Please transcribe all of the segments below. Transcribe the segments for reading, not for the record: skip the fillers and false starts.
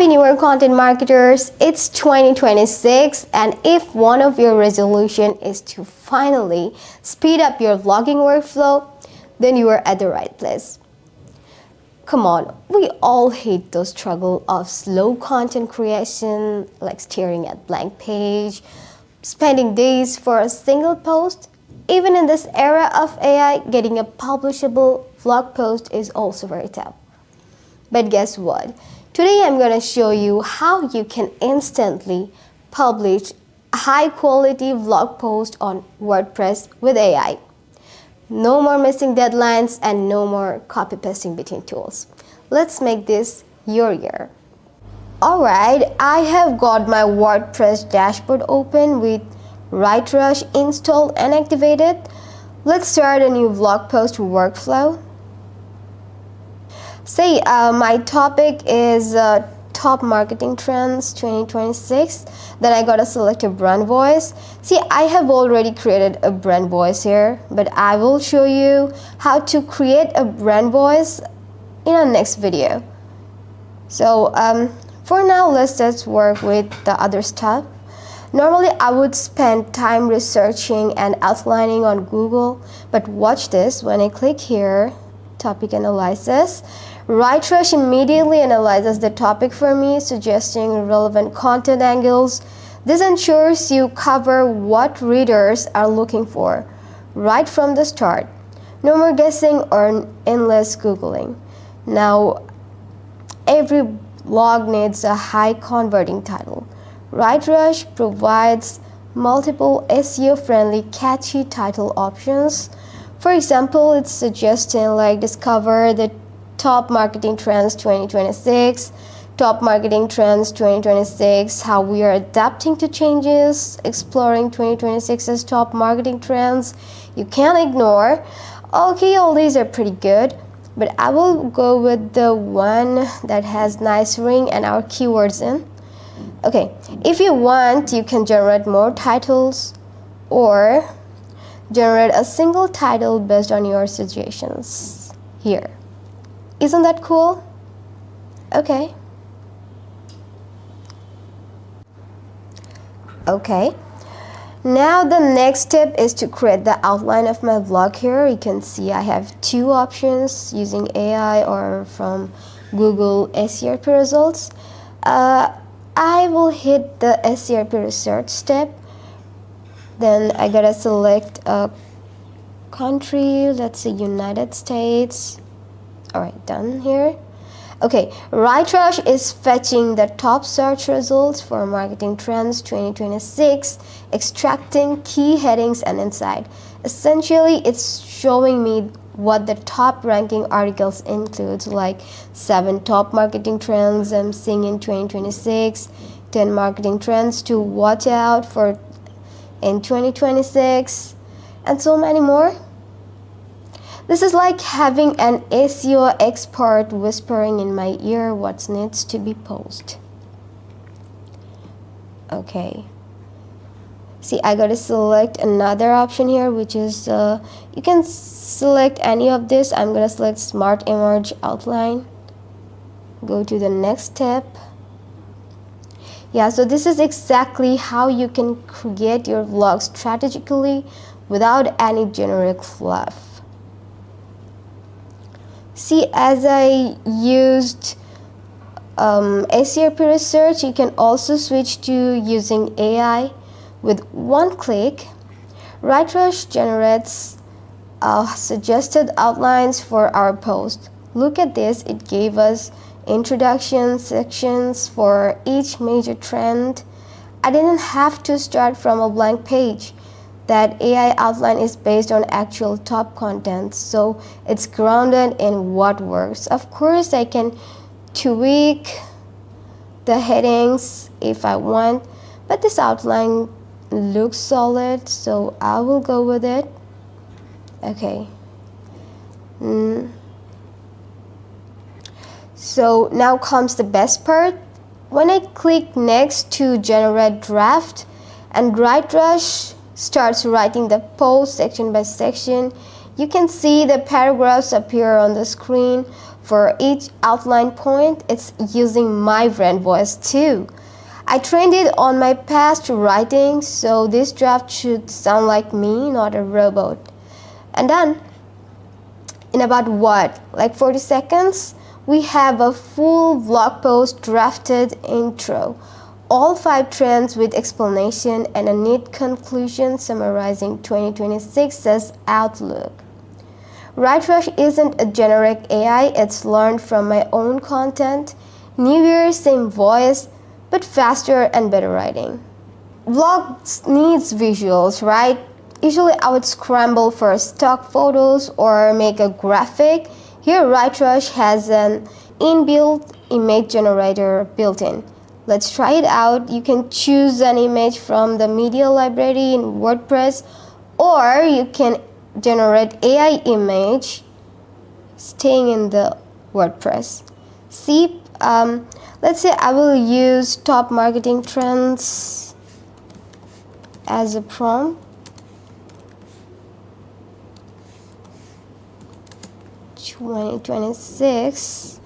Happy New Year, content marketers. It's 2026, and if one of your resolution is to finally speed up your vlogging workflow, then you are at the right place. Come on, we all hate the struggle of slow content creation, like staring at blank page, spending days for a single post. Even in this era of AI, getting a publishable vlog post is also very tough. But guess what? Today I'm going to show you how you can instantly publish a high quality vlog post on WordPress with AI. No more missing deadlines and no more copy pasting between tools. Let's make this your year. Alright, I have got my WordPress dashboard open with WriteRush installed and activated. Let's start a new vlog post workflow. Say my topic is top marketing trends 2026. Then I gotta select a brand voice. See, I have already created a brand voice here, but I will show you how to create a brand voice in our next video. So for now, let's just work with the other stuff. Normally I would spend time researching and outlining on Google, but watch this. When I click here, topic analysis, WriteRush immediately analyzes the topic for me, suggesting relevant content angles. This ensures you cover what readers are looking for right from the start. No more guessing or endless Googling. Now, every blog needs a high converting title. WriteRush provides multiple SEO-friendly, catchy title options. For example, it's suggesting like discover the top marketing trends 2026, top marketing trends 2026, how we are adapting to changes, exploring 2026's top marketing trends. You can't ignore. Okay, all these are pretty good, but I will go with the one that has nice ring and our keywords in. Okay, if you want, you can generate more titles or generate a single title based on your suggestions here. Isn't that cool? Okay. Okay. Now the next step is to create the outline of my vlog here. You can see I have two options using AI or from Google SERP results. I will hit the SERP research step. Then I gotta select a country, let's say United States. Alright, done here. Okay, WriteRush is fetching the top search results for marketing trends 2026, extracting key headings and insight. Essentially, it's showing me what the top ranking articles includes, like 7 top marketing trends I'm seeing in 2026, 10 marketing trends to watch out for in 2026, and so many more. This is like having an SEO expert whispering in my ear what needs to be posted. Okay. See, I gotta select another option here, which is you can select any of this. I'm gonna select Smart Image Outline. Go to the next step. Yeah, so this is exactly how you can create your vlog strategically without any generic fluff. See, as I used SERP research, you can also switch to using AI. With one click, WriteRush generates suggested outlines for our post. Look at this, it gave us introduction sections for each major trend. I didn't have to start from a blank page. That AI outline is based on actual top content, so it's grounded in what works. Of course, I can tweak the headings if I want, but this outline looks solid, so I will go with it. Okay. So now comes the best part. When I click next to generate draft and WriteRush starts writing the post section by section, You can see the paragraphs appear on the screen. For each outline point, it's using my brand voice too. I trained it on my past writing, so this draft should sound like me, not a robot. And then, in about like 40 seconds, we have a full blog post drafted intro. All 5 trends with explanation and a neat conclusion summarizing 2026's outlook. WriteRush isn't a generic AI, it's learned from my own content. New Year, same voice, but faster and better writing. Vlogs needs visuals, right? Usually I would scramble for stock photos or make a graphic. Here WriteRush has an inbuilt image generator built in. Let's try it out. You can choose an image from the media library in WordPress, or you can generate AI image staying in the WordPress. See, let's say I will use top marketing trends as a prompt. 2026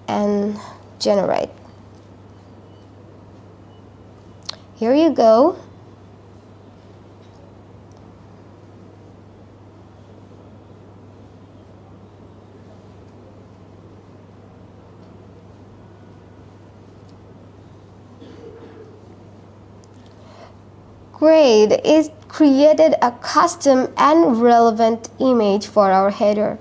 and generate. Here you go. Great, it created a custom and relevant image for our header.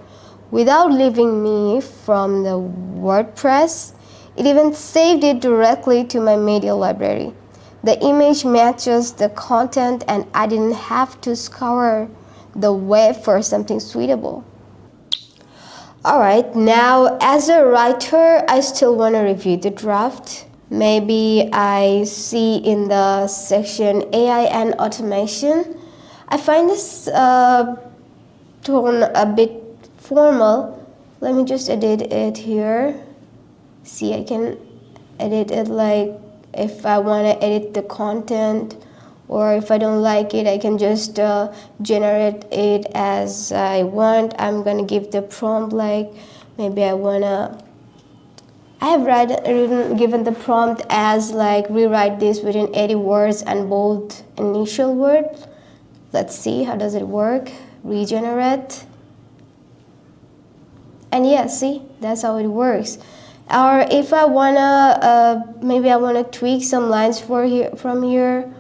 Without leaving me from the WordPress, it even saved it directly to my media library. The image matches the content and I didn't have to scour the web for something suitable. Alright, now as a writer, I still want to review the draft. Maybe I see in the section AI and automation. I find this tone a bit formal. Let me just edit it here. See, I can edit it like if I want to edit the content, or if I don't like it, I can just generate it as I want. I'm gonna give the prompt like maybe I have given the prompt as like rewrite this within 80 words and bold initial word. Let's see how does it work. Regenerate. And yeah, see, that's how it works. Or if I wanna, maybe I wanna tweak some lines from here,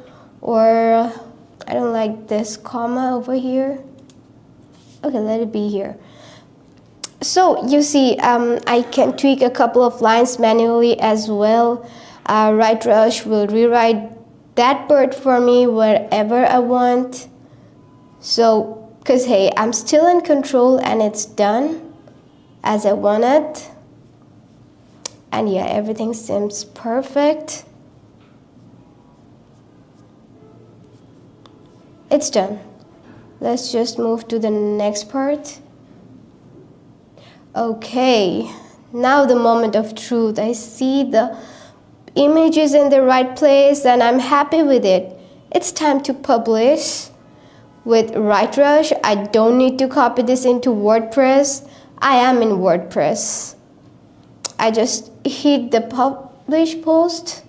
or I don't like this comma over here. Okay, let it be here. So you see, I can tweak a couple of lines manually as well. WriteRush will rewrite that part for me wherever I want. So, because hey, I'm still in control and it's done as I want it. And yeah, everything seems perfect. It's done. Let's just move to the next part. Okay, now the moment of truth. I see the images in the right place and I'm happy with it. It's time to publish. With WriteRush, I don't need to copy this into WordPress. I am in WordPress. I just hit the publish post.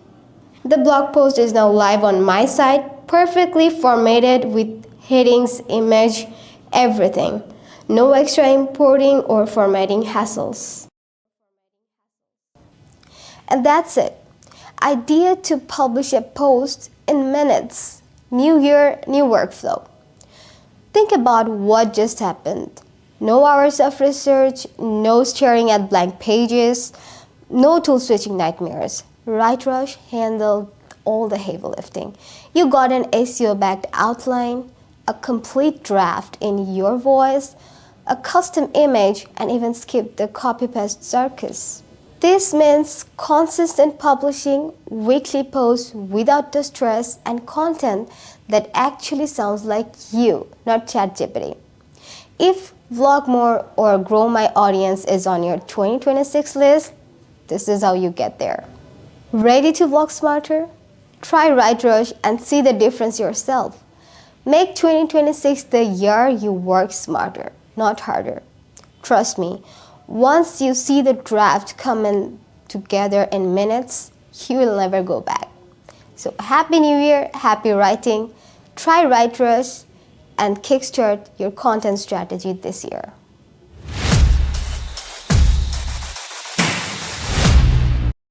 The blog post is now live on my site, perfectly formatted with headings, image, everything. No extra importing or formatting hassles. And that's it. Idea to publish a post in minutes. New year, new workflow. Think about what just happened. No hours of research, no staring at blank pages, no tool switching nightmares. WriteRush handled all the heavy lifting. You got an SEO-backed outline, a complete draft in your voice, a custom image, and even skipped the copy-paste circus. This means consistent publishing, weekly posts without the stress, and content that actually sounds like you, not ChatGPT. If vlog more or grow my audience is on your 2026 list, this is how you get there. Ready to vlog smarter? Try WriteRush and see the difference yourself. Make 2026 the year you work smarter, not harder. Trust me, once you see the draft coming together in minutes, you will never go back. So Happy New Year, happy writing. Try WriteRush and kickstart your content strategy this year.